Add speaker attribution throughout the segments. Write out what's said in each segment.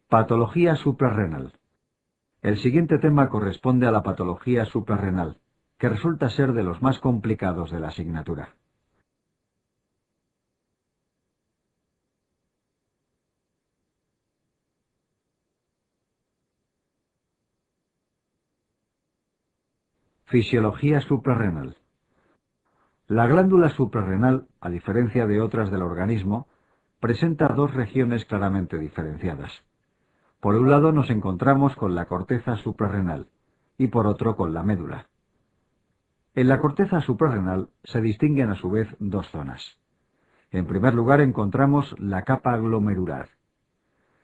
Speaker 1: Patología suprarrenal. El siguiente tema corresponde a la patología suprarrenal, que resulta ser de los más complicados de la asignatura. Fisiología suprarrenal. La glándula suprarrenal, a diferencia de otras del organismo, presenta dos regiones claramente diferenciadas. Por un lado nos encontramos con la corteza suprarrenal y por otro con la médula. En la corteza suprarrenal se distinguen a su vez dos zonas. En primer lugar encontramos la capa glomerular.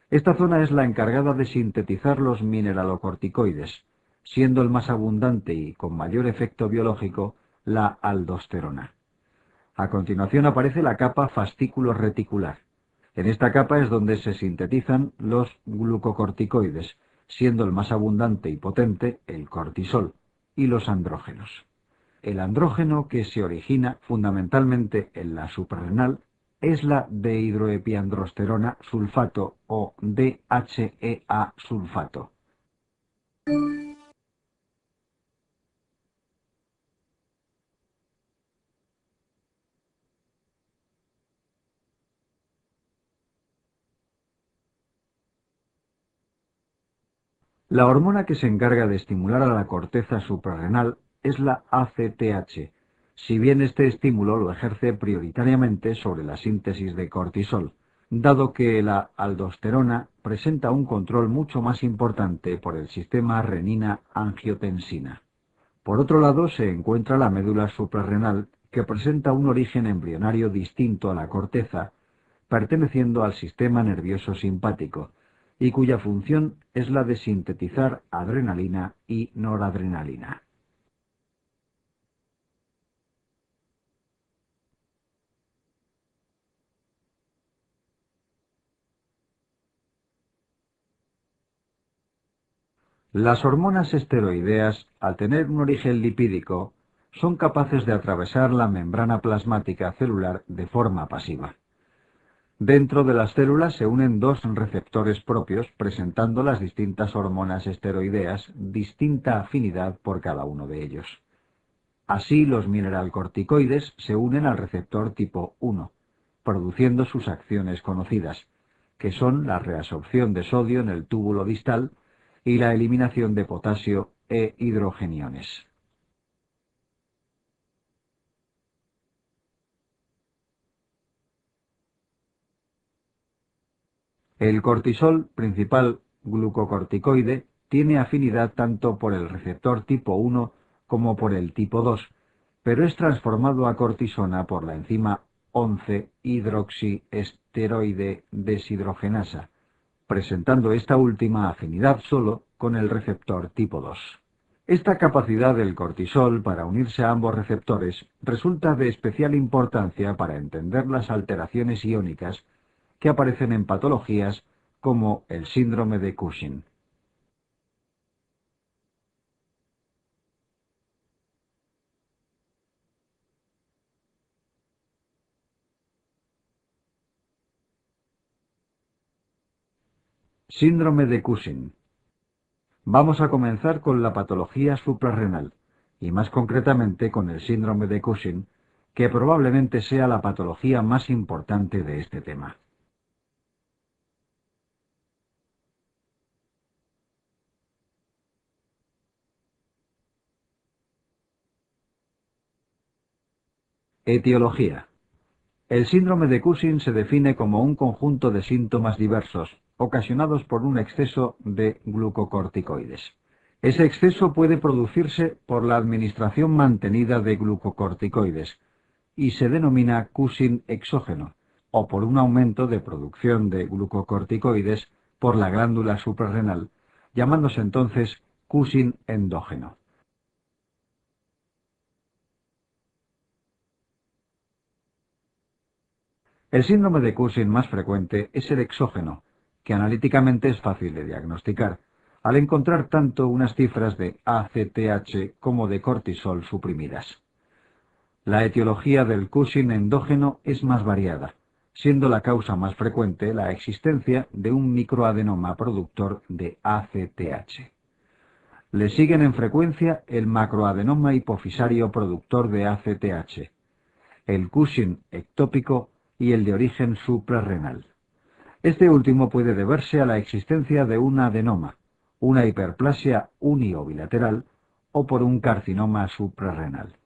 Speaker 1: Esta zona es la encargada de sintetizar los mineralocorticoides, siendo el más abundante y con mayor efecto biológico la aldosterona. A continuación aparece la capa fascículo reticular. En esta capa es donde se sintetizan los glucocorticoides, siendo el más abundante y potente el cortisol y los andrógenos. El andrógeno que se origina fundamentalmente en la suprarrenal es la dehidroepiandrosterona sulfato o DHEA sulfato. La hormona que se encarga de estimular a la corteza suprarrenal es la ACTH, si bien este estímulo lo ejerce prioritariamente sobre la síntesis de cortisol, dado que la aldosterona presenta un control mucho más importante por el sistema renina-angiotensina. Por otro lado se encuentra la médula suprarrenal, que presenta un origen embrionario distinto a la corteza, perteneciendo al sistema nervioso simpático, y cuya función es la de sintetizar adrenalina y noradrenalina. Las hormonas esteroideas, al tener un origen lipídico, son capaces de atravesar la membrana plasmática celular de forma pasiva. Dentro de las células se unen dos receptores propios, presentando las distintas hormonas esteroideas distinta afinidad por cada uno de ellos. Así, los mineralcorticoides se unen al receptor tipo 1, produciendo sus acciones conocidas, que son la reabsorción de sodio en el túbulo distal y la eliminación de potasio e hidrogeniones. El cortisol, principal glucocorticoide, tiene afinidad tanto por el receptor tipo 1 como por el tipo 2, pero es transformado a cortisona por la enzima 11-hidroxiesteroide deshidrogenasa, presentando esta última afinidad solo con el receptor tipo 2. Esta capacidad del cortisol para unirse a ambos receptores resulta de especial importancia para entender las alteraciones iónicas que aparecen en patologías como el síndrome de Cushing. Síndrome de Cushing. Vamos a comenzar con la patología suprarrenal, y más concretamente con el síndrome de Cushing, que probablemente sea la patología más importante de este tema. Etiología. El síndrome de Cushing se define como un conjunto de síntomas diversos, ocasionados por un exceso de glucocorticoides. Ese exceso puede producirse por la administración mantenida de glucocorticoides y se denomina Cushing exógeno, o por un aumento de producción de glucocorticoides por la glándula suprarrenal, llamándose entonces Cushing endógeno. El síndrome de Cushing más frecuente es el exógeno, que analíticamente es fácil de diagnosticar, al encontrar tanto unas cifras de ACTH como de cortisol suprimidas. La etiología del Cushing endógeno es más variada, siendo la causa más frecuente la existencia de un microadenoma productor de ACTH. Le siguen en frecuencia el macroadenoma hipofisario productor de ACTH, el Cushing ectópico y el de origen suprarrenal. Este último puede deberse a la existencia de un adenoma, una hiperplasia uni- o bilateral o por un carcinoma suprarrenal.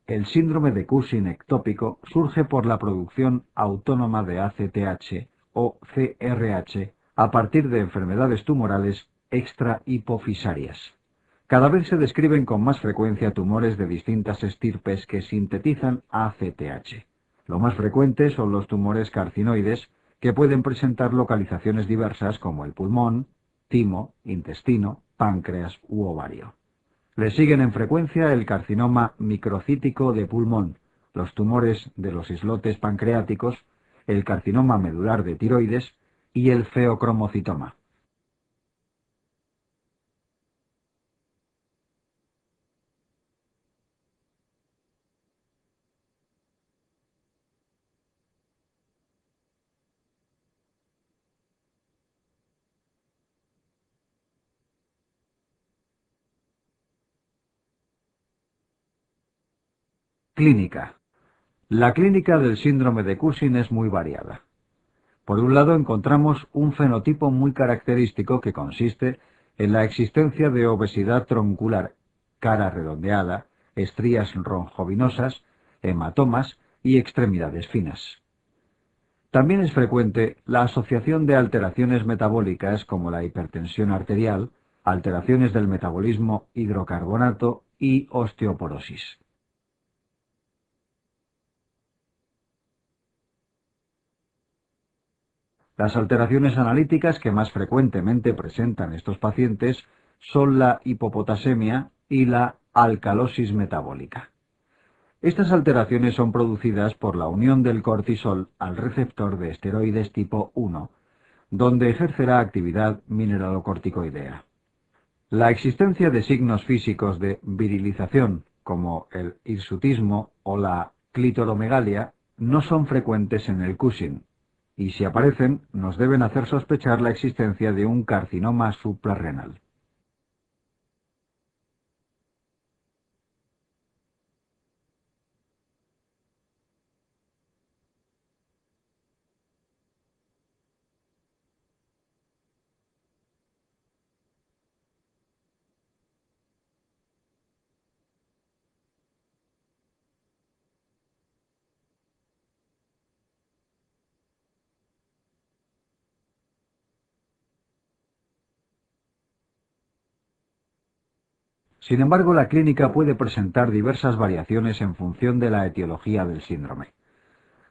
Speaker 1: El síndrome de Cushing ectópico surge por la producción autónoma de ACTH o CRH a partir de enfermedades tumorales extrahipofisarias. Cada vez se describen con más frecuencia tumores de distintas estirpes que sintetizan ACTH. Lo más frecuente son los tumores carcinoides, que pueden presentar localizaciones diversas como el pulmón, timo, intestino, páncreas u ovario. Le siguen en frecuencia el carcinoma microcítico de pulmón, los tumores de los islotes pancreáticos, el carcinoma medular de tiroides y el feocromocitoma. Clínica. La clínica del síndrome de Cushing es muy variada. Por un lado encontramos un fenotipo muy característico que consiste en la existencia de obesidad troncular, cara redondeada, estrías ronjovinosas, hematomas y extremidades finas. También es frecuente la asociación de alteraciones metabólicas como la hipertensión arterial, alteraciones del metabolismo hidrocarbonato y osteoporosis. Las alteraciones analíticas que más frecuentemente presentan estos pacientes son la hipopotasemia y la alcalosis metabólica. Estas alteraciones son producidas por la unión del cortisol al receptor de esteroides tipo 1, donde ejercerá actividad mineralocorticoidea. La existencia de signos físicos de virilización, como el hirsutismo o la clitoromegalia, no son frecuentes en el Cushing, y si aparecen, nos deben hacer sospechar la existencia de un carcinoma suprarrenal. Sin embargo, la clínica puede presentar diversas variaciones en función de la etiología del síndrome.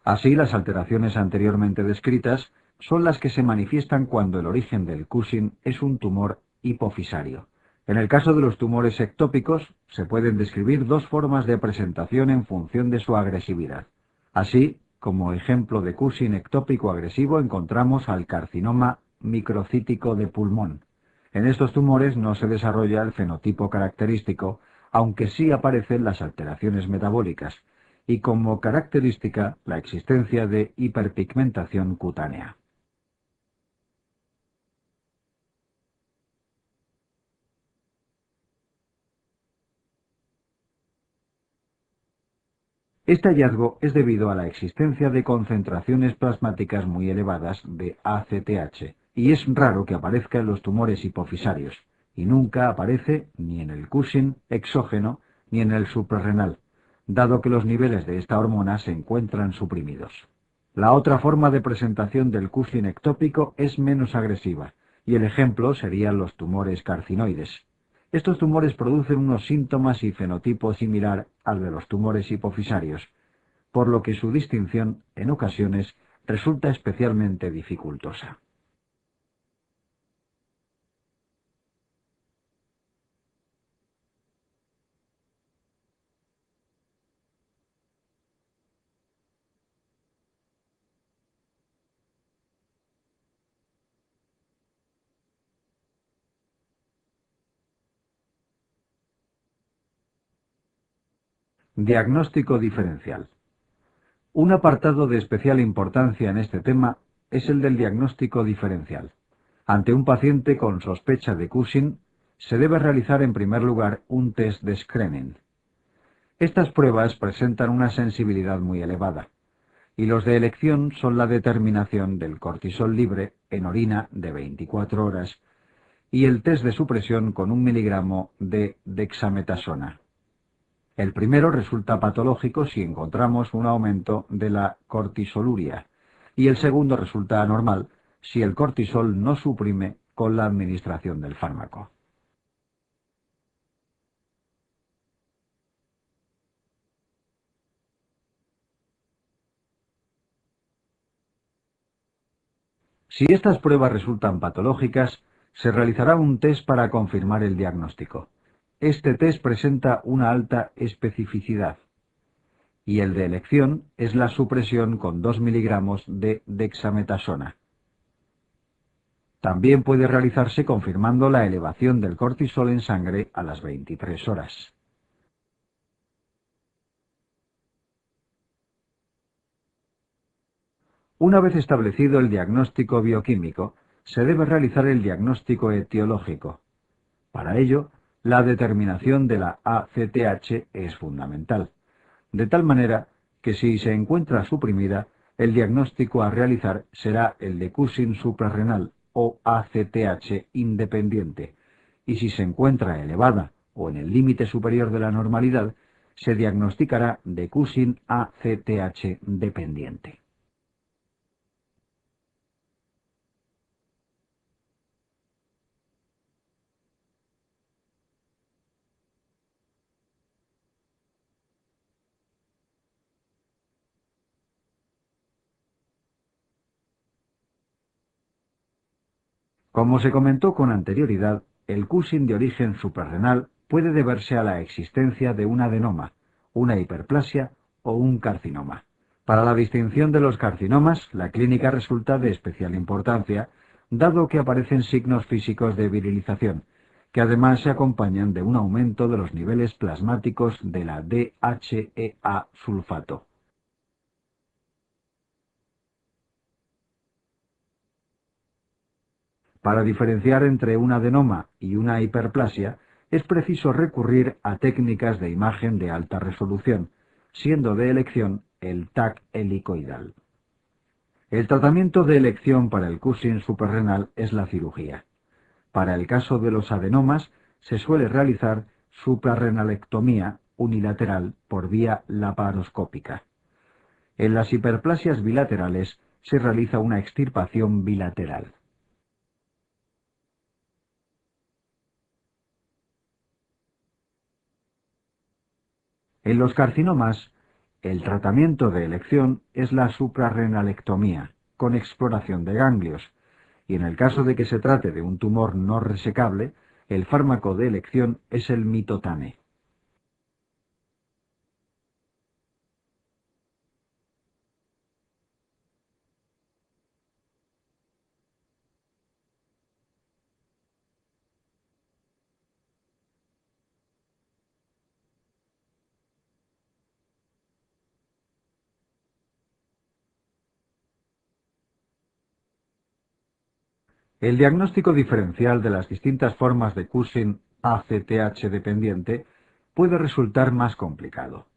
Speaker 1: Así, las alteraciones anteriormente descritas son las que se manifiestan cuando el origen del Cushing es un tumor hipofisario. En el caso de los tumores ectópicos, se pueden describir dos formas de presentación en función de su agresividad. Así, como ejemplo de Cushing ectópico agresivo encontramos al carcinoma microcítico de pulmón. En estos tumores no se desarrolla el fenotipo característico, aunque sí aparecen las alteraciones metabólicas, y como característica la existencia de hiperpigmentación cutánea. Este hallazgo es debido a la existencia de concentraciones plasmáticas muy elevadas de ACTH y es raro que aparezca en los tumores hipofisarios, y nunca aparece ni en el Cushing exógeno ni en el suprarrenal, dado que los niveles de esta hormona se encuentran suprimidos. La otra forma de presentación del Cushing ectópico es menos agresiva, y el ejemplo serían los tumores carcinoides. Estos tumores producen unos síntomas y fenotipo similar al de los tumores hipofisarios, por lo que su distinción, en ocasiones, resulta especialmente dificultosa. Diagnóstico diferencial. Un apartado de especial importancia en este tema es el del diagnóstico diferencial. Ante un paciente con sospecha de Cushing, se debe realizar en primer lugar un test de screening. Estas pruebas presentan una sensibilidad muy elevada, y los de elección son la determinación del cortisol libre en orina de 24 horas y el test de supresión con 1 miligramo de dexametasona. El primero resulta patológico si encontramos un aumento de la cortisoluria, y el segundo resulta anormal si el cortisol no suprime con la administración del fármaco. Si estas pruebas resultan patológicas, se realizará un test para confirmar el diagnóstico. Este test presenta una alta especificidad, y el de elección es la supresión con 2 miligramos de dexametasona. También puede realizarse confirmando la elevación del cortisol en sangre a las 23 horas. Una vez establecido el diagnóstico bioquímico, se debe realizar el diagnóstico etiológico. Para ello, la determinación de la ACTH es fundamental, de tal manera que si se encuentra suprimida, el diagnóstico a realizar será el de Cushing suprarrenal o ACTH independiente, y si se encuentra elevada o en el límite superior de la normalidad, se diagnosticará de Cushing ACTH dependiente. Como se comentó con anterioridad, el Cushing de origen suprarrenal puede deberse a la existencia de un adenoma, una hiperplasia o un carcinoma. Para la distinción de los carcinomas, la clínica resulta de especial importancia, dado que aparecen signos físicos de virilización, que además se acompañan de un aumento de los niveles plasmáticos de la DHEA sulfato. Para diferenciar entre un adenoma y una hiperplasia, es preciso recurrir a técnicas de imagen de alta resolución, siendo de elección el TAC helicoidal. El tratamiento de elección para el Cushing suprarrenal es la cirugía. Para el caso de los adenomas, se suele realizar suprarrenalectomía unilateral por vía laparoscópica. En las hiperplasias bilaterales se realiza una extirpación bilateral. En los carcinomas, el tratamiento de elección es la suprarrenalectomía, con exploración de ganglios, y en el caso de que se trate de un tumor no resecable, el fármaco de elección es el mitotane. El diagnóstico diferencial de las distintas formas de Cushing ACTH dependiente puede resultar más complicado.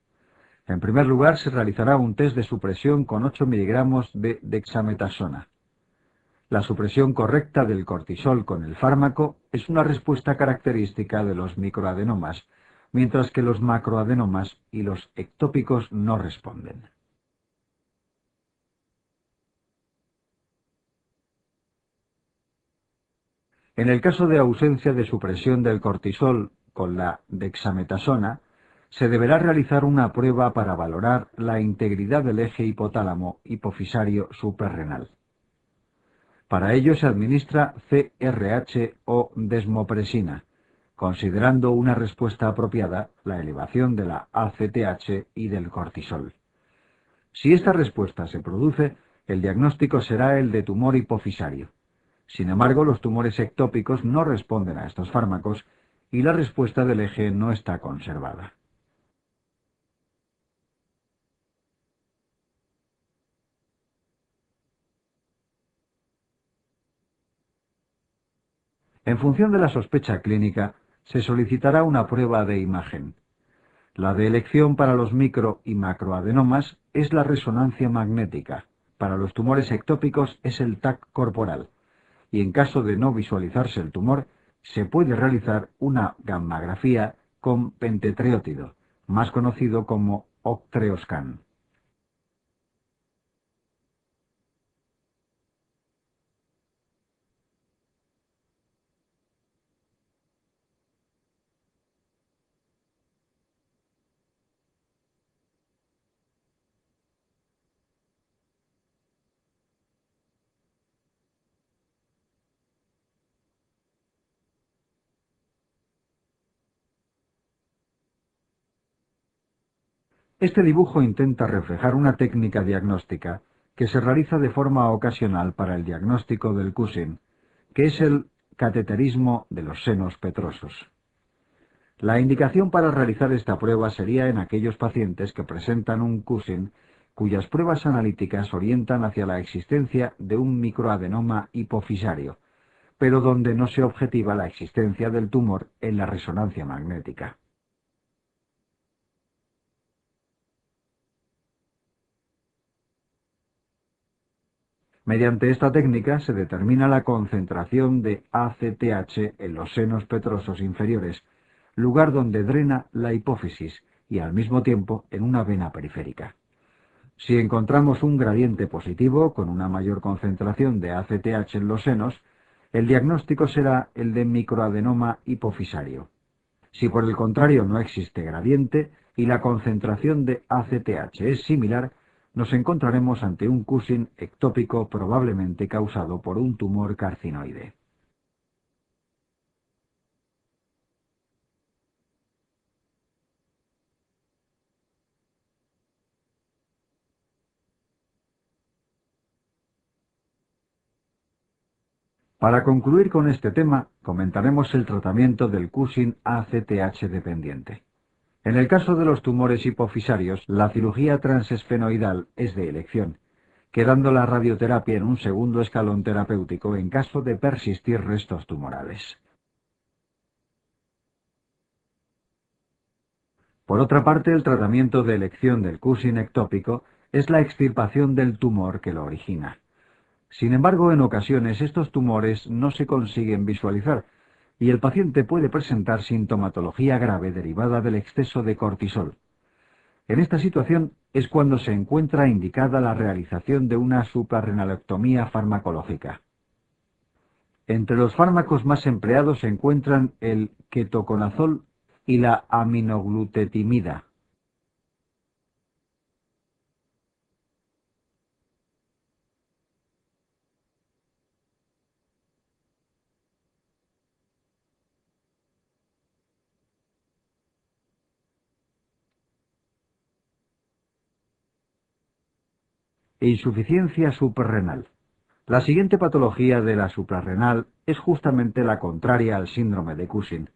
Speaker 1: En primer lugar, se realizará un test de supresión con 8 miligramos de dexametasona. La supresión correcta del cortisol con el fármaco es una respuesta característica de los microadenomas, mientras que los macroadenomas y los ectópicos no responden. En el caso de ausencia de supresión del cortisol con la dexametasona, se deberá realizar una prueba para valorar la integridad del eje hipotálamo hipofisario suprarrenal. Para ello se administra CRH o desmopresina, considerando una respuesta apropiada la elevación de la ACTH y del cortisol. Si esta respuesta se produce, el diagnóstico será el de tumor hipofisario. Sin embargo, los tumores ectópicos no responden a estos fármacos y la respuesta del eje no está conservada. En función de la sospecha clínica, se solicitará una prueba de imagen. La de elección para los micro y macroadenomas es la resonancia magnética. Para los tumores ectópicos es el TAC corporal. Y en caso de no visualizarse el tumor, se puede realizar una gammagrafía con pentetreótido, más conocido como Octreoscan. Este dibujo intenta reflejar una técnica diagnóstica que se realiza de forma ocasional para el diagnóstico del Cushing, que es el cateterismo de los senos petrosos. La indicación para realizar esta prueba sería en aquellos pacientes que presentan un Cushing cuyas pruebas analíticas orientan hacia la existencia de un microadenoma hipofisario, pero donde no se objetiva la existencia del tumor en la resonancia magnética. Mediante esta técnica se determina la concentración de ACTH en los senos petrosos inferiores, lugar donde drena la hipófisis y al mismo tiempo en una vena periférica. Si encontramos un gradiente positivo con una mayor concentración de ACTH en los senos, el diagnóstico será el de microadenoma hipofisario. Si por el contrario no existe gradiente y la concentración de ACTH es similar, nos encontraremos ante un Cushing ectópico probablemente causado por un tumor carcinoide. Para concluir con este tema, comentaremos el tratamiento del Cushing ACTH dependiente. En el caso de los tumores hipofisarios, la cirugía transesfenoidal es de elección, quedando la radioterapia en un segundo escalón terapéutico en caso de persistir restos tumorales. Por otra parte, el tratamiento de elección del Cushing ectópico es la extirpación del tumor que lo origina. Sin embargo, en ocasiones estos tumores no se consiguen visualizar y el paciente puede presentar sintomatología grave derivada del exceso de cortisol. En esta situación es cuando se encuentra indicada la realización de una suprarrenalectomía farmacológica. Entre los fármacos más empleados se encuentran el ketoconazol y la aminoglutetimida. Insuficiencia suprarrenal. La siguiente patología de la suprarrenal es justamente la contraria al síndrome de Cushing,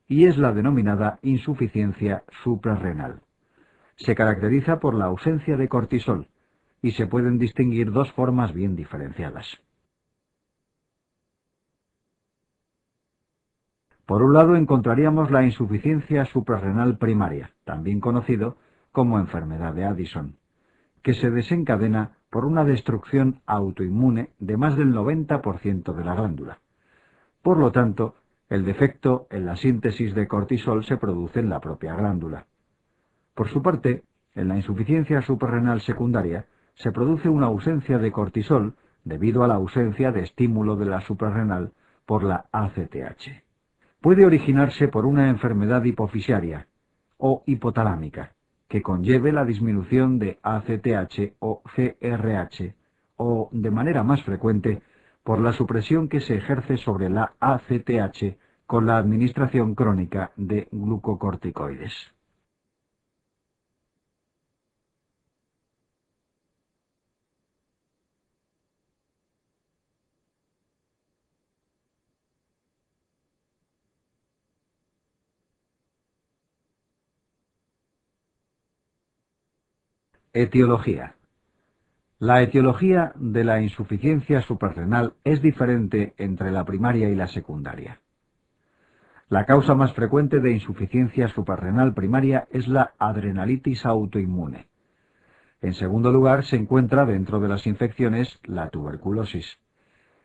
Speaker 1: y es la denominada insuficiencia suprarrenal. Se caracteriza por la ausencia de cortisol, y se pueden distinguir dos formas bien diferenciadas. Por un lado encontraríamos la insuficiencia suprarrenal primaria, también conocido como enfermedad de Addison, que se desencadena por una destrucción autoinmune de más del 90% de la glándula. Por lo tanto, el defecto en la síntesis de cortisol se produce en la propia glándula. Por su parte, en la insuficiencia suprarrenal secundaria se produce una ausencia de cortisol debido a la ausencia de estímulo de la suprarrenal por la ACTH. Puede originarse por una enfermedad hipofisiaria o hipotalámica que conlleve la disminución de ACTH o CRH o, de manera más frecuente, por la supresión que se ejerce sobre la ACTH con la administración crónica de glucocorticoides. Etiología. La etiología de la insuficiencia suprarrenal es diferente entre la primaria y la secundaria. La causa más frecuente de insuficiencia suprarrenal primaria es la adrenalitis autoinmune. En segundo lugar, se encuentra dentro de las infecciones la tuberculosis.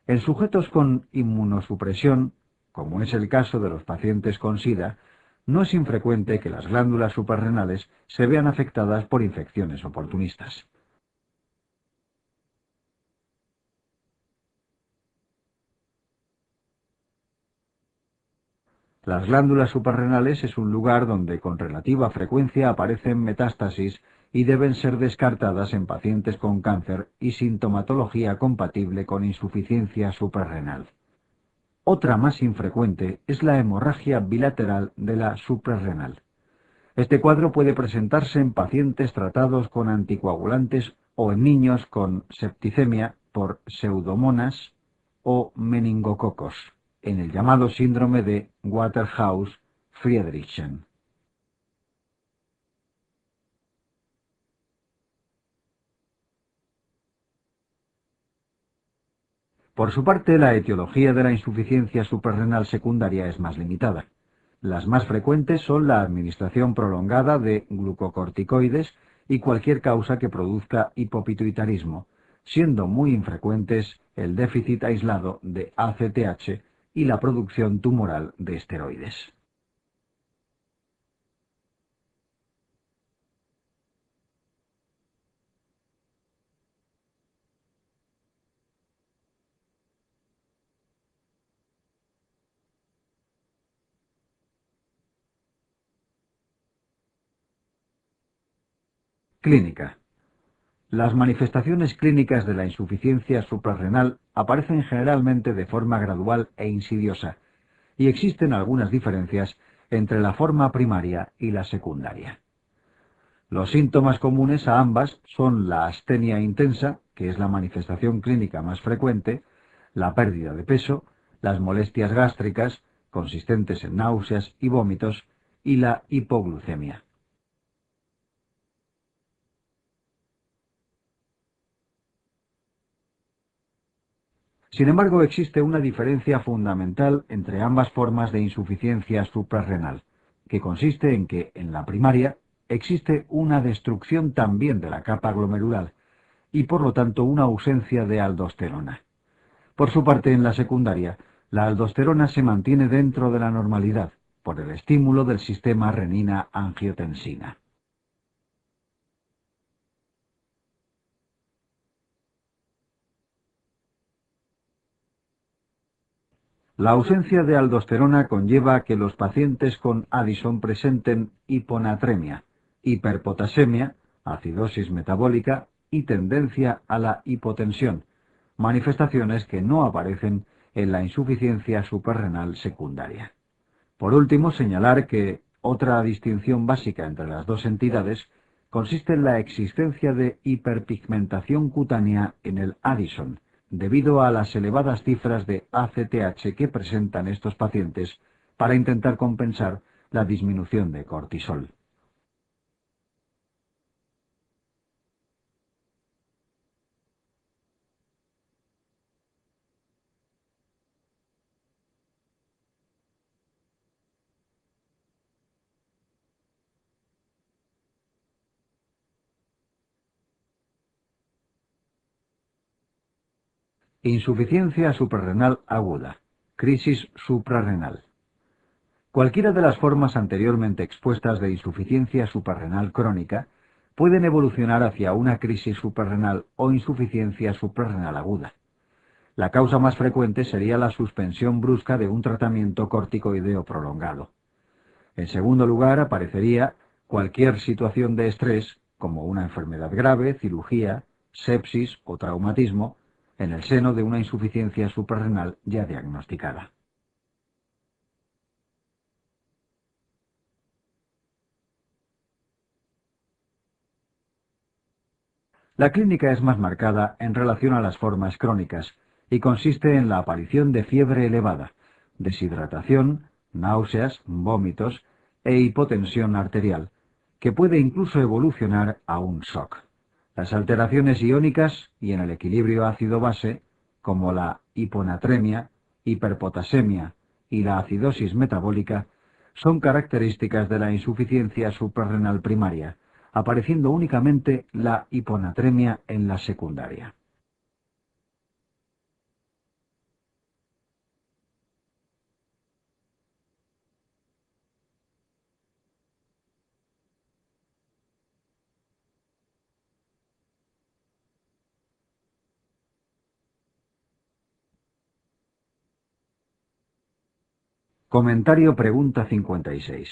Speaker 1: En sujetos con inmunosupresión, como es el caso de los pacientes con SIDA, no es infrecuente que las glándulas suprarrenales se vean afectadas por infecciones oportunistas. Las glándulas suprarrenales es un lugar donde con relativa frecuencia aparecen metástasis y deben ser descartadas en pacientes con cáncer y sintomatología compatible con insuficiencia suprarrenal. Otra más infrecuente es la hemorragia bilateral de la suprarrenal. Este cuadro puede presentarse en pacientes tratados con anticoagulantes o en niños con septicemia por pseudomonas o meningococos, en el llamado síndrome de Waterhouse-Friedrichsen. Por su parte, la etiología de la insuficiencia suprarrenal secundaria es más limitada. Las más frecuentes son la administración prolongada de glucocorticoides y cualquier causa que produzca hipopituitarismo, siendo muy infrecuentes el déficit aislado de ACTH y la producción tumoral de esteroides. Clínica. Las manifestaciones clínicas de la insuficiencia suprarrenal aparecen generalmente de forma gradual e insidiosa, y existen algunas diferencias entre la forma primaria y la secundaria. Los síntomas comunes a ambas son la astenia intensa, que es la manifestación clínica más frecuente, la pérdida de peso, las molestias gástricas, consistentes en náuseas y vómitos, y la hipoglucemia. Sin embargo, existe una diferencia fundamental entre ambas formas de insuficiencia suprarrenal, que consiste en que, en la primaria, existe una destrucción también de la capa glomerular y, por lo tanto, una ausencia de aldosterona. Por su parte, en la secundaria, la aldosterona se mantiene dentro de la normalidad, por el estímulo del sistema renina-angiotensina. La ausencia de aldosterona conlleva que los pacientes con Addison presenten hiponatremia, hiperpotasemia, acidosis metabólica y tendencia a la hipotensión, manifestaciones que no aparecen en la insuficiencia suprarrenal secundaria. Por último, señalar que otra distinción básica entre las dos entidades consiste en la existencia de hiperpigmentación cutánea en el Addison, debido a las elevadas cifras de ACTH que presentan estos pacientes para intentar compensar la disminución de cortisol. Insuficiencia suprarrenal aguda. Crisis suprarrenal. Cualquiera de las formas anteriormente expuestas de insuficiencia suprarrenal crónica pueden evolucionar hacia una crisis suprarrenal o insuficiencia suprarrenal aguda. La causa más frecuente sería la suspensión brusca de un tratamiento corticoideo prolongado. En segundo lugar, aparecería cualquier situación de estrés, como una enfermedad grave, cirugía, sepsis o traumatismo, en el seno de una insuficiencia suprarrenal ya diagnosticada. La clínica es más marcada en relación a las formas crónicas y consiste en la aparición de fiebre elevada, deshidratación, náuseas, vómitos e hipotensión arterial, que puede incluso evolucionar a un shock. Las alteraciones iónicas y en el equilibrio ácido-base, como la hiponatremia, hiperpotasemia y la acidosis metabólica, son características de la insuficiencia suprarrenal primaria, apareciendo únicamente la hiponatremia en la secundaria. Comentario pregunta 56.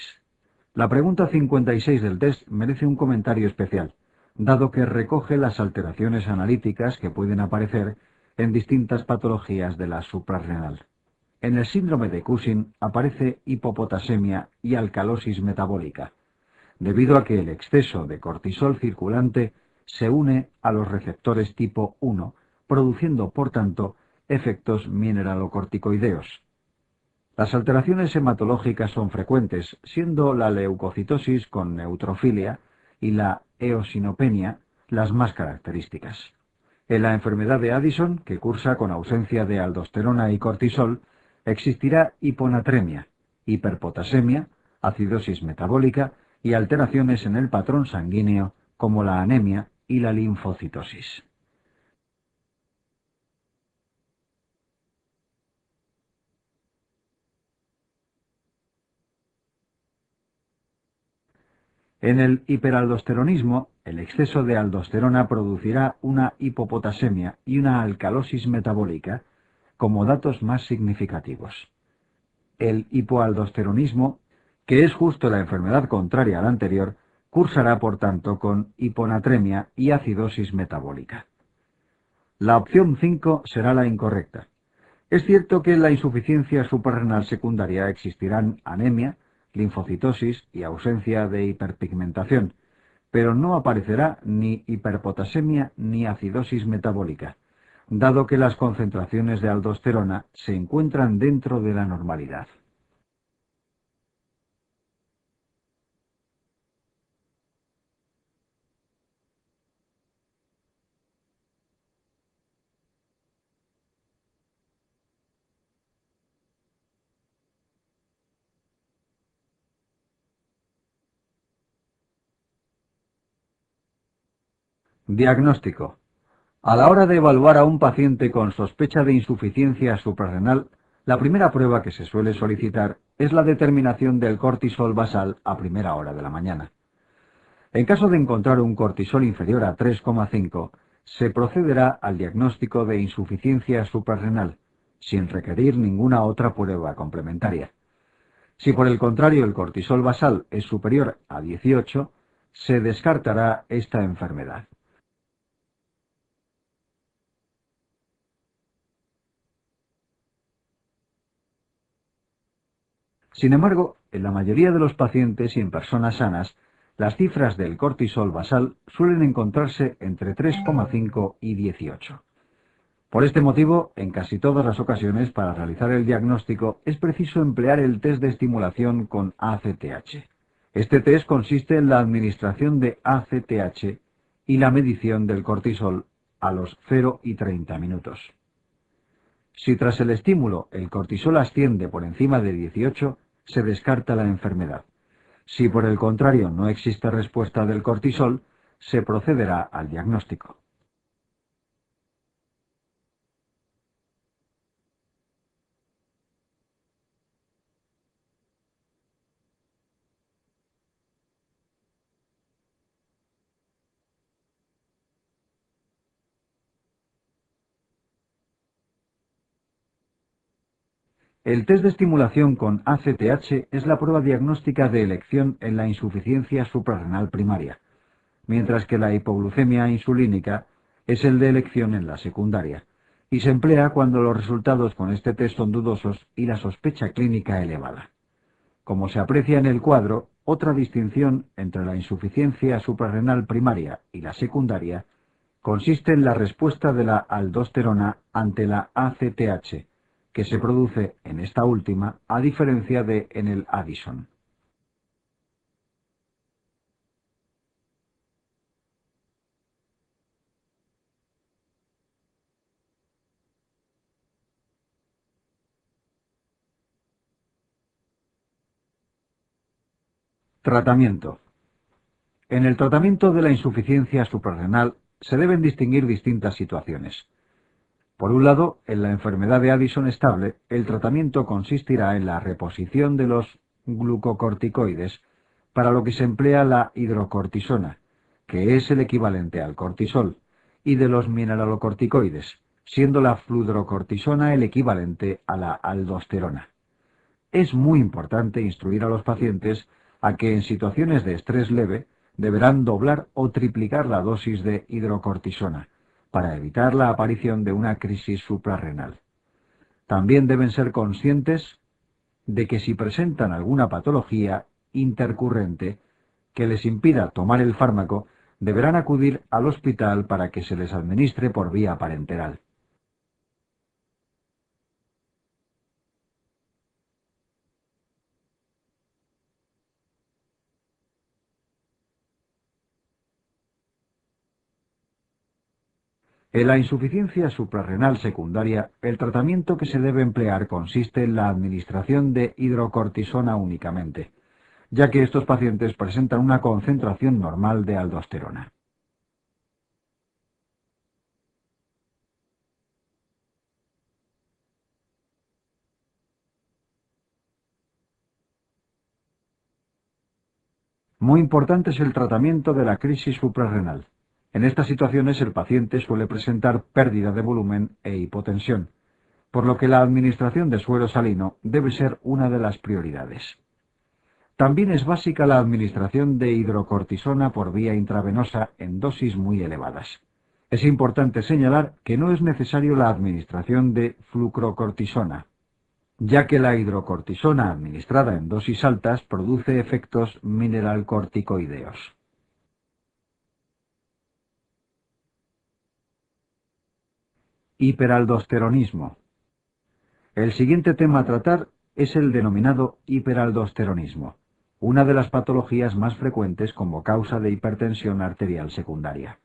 Speaker 1: La pregunta 56 del test merece un comentario especial, dado que recoge las alteraciones analíticas que pueden aparecer en distintas patologías de la suprarrenal. En el síndrome de Cushing aparece hipopotasemia y alcalosis metabólica, debido a que el exceso de cortisol circulante se une a los receptores tipo 1, produciendo, por tanto, efectos mineralocorticoideos. Las alteraciones hematológicas son frecuentes, siendo la leucocitosis con neutrofilia y la eosinopenia las más características. En la enfermedad de Addison, que cursa con ausencia de aldosterona y cortisol, existirá hiponatremia, hiperpotasemia, acidosis metabólica y alteraciones en el patrón sanguíneo como la anemia y la linfocitosis. En el hiperaldosteronismo, el exceso de aldosterona producirá una hipopotasemia y una alcalosis metabólica como datos más significativos. El hipoaldosteronismo, que es justo la enfermedad contraria a la anterior, cursará por tanto con hiponatremia y acidosis metabólica. La opción 5 será la incorrecta. Es cierto que en la insuficiencia suprarrenal secundaria existirán anemia, linfocitosis y ausencia de hiperpigmentación, pero no aparecerá ni hiperpotasemia ni acidosis metabólica, dado que las concentraciones de aldosterona se encuentran dentro de la normalidad. Diagnóstico. A la hora de evaluar a un paciente con sospecha de insuficiencia suprarrenal, la primera prueba que se suele solicitar es la determinación del cortisol basal a primera hora de la mañana. En caso de encontrar un cortisol inferior a 3,5, se procederá al diagnóstico de insuficiencia suprarrenal, sin requerir ninguna otra prueba complementaria. Si por el contrario el cortisol basal es superior a 18, se descartará esta enfermedad. Sin embargo, en la mayoría de los pacientes y en personas sanas, las cifras del cortisol basal suelen encontrarse entre 3,5 y 18. Por este motivo, en casi todas las ocasiones, para realizar el diagnóstico, es preciso emplear el test de estimulación con ACTH. Este test consiste en la administración de ACTH y la medición del cortisol a los 0 y 30 minutos. Si tras el estímulo el cortisol asciende por encima de 18, se descarta la enfermedad. Si por el contrario no existe respuesta del cortisol, se procederá al diagnóstico. El test de estimulación con ACTH es la prueba diagnóstica de elección en la insuficiencia suprarrenal primaria, mientras que la hipoglucemia insulínica es el de elección en la secundaria, y se emplea cuando los resultados con este test son dudosos y la sospecha clínica elevada. Como se aprecia en el cuadro, otra distinción entre la insuficiencia suprarrenal primaria y la secundaria consiste en la respuesta de la aldosterona ante la ACTH, que se produce en esta última a diferencia de en el Addison. Tratamiento. En el tratamiento de la insuficiencia suprarrenal se deben distinguir distintas situaciones. Por un lado, en la enfermedad de Addison estable, el tratamiento consistirá en la reposición de los glucocorticoides, para lo que se emplea la hidrocortisona, que es el equivalente al cortisol, y de los mineralocorticoides, siendo la fludrocortisona el equivalente a la aldosterona. Es muy importante instruir a los pacientes a que en situaciones de estrés leve deberán doblar o triplicar la dosis de hidrocortisona para evitar la aparición de una crisis suprarrenal. También deben ser conscientes de que si presentan alguna patología intercurrente que les impida tomar el fármaco, deberán acudir al hospital para que se les administre por vía parenteral. En la insuficiencia suprarrenal secundaria, el tratamiento que se debe emplear consiste en la administración de hidrocortisona únicamente, ya que estos pacientes presentan una concentración normal de aldosterona. Muy importante es el tratamiento de la crisis suprarrenal. En estas situaciones el paciente suele presentar pérdida de volumen e hipotensión, por lo que la administración de suero salino debe ser una de las prioridades. También es básica la administración de hidrocortisona por vía intravenosa en dosis muy elevadas. Es importante señalar que no es necesario la administración de flucrocortisona, ya que la hidrocortisona administrada en dosis altas produce efectos mineralcorticoideos. Hiperaldosteronismo. El siguiente tema a tratar es el denominado hiperaldosteronismo, una de las patologías más frecuentes como causa de hipertensión arterial secundaria.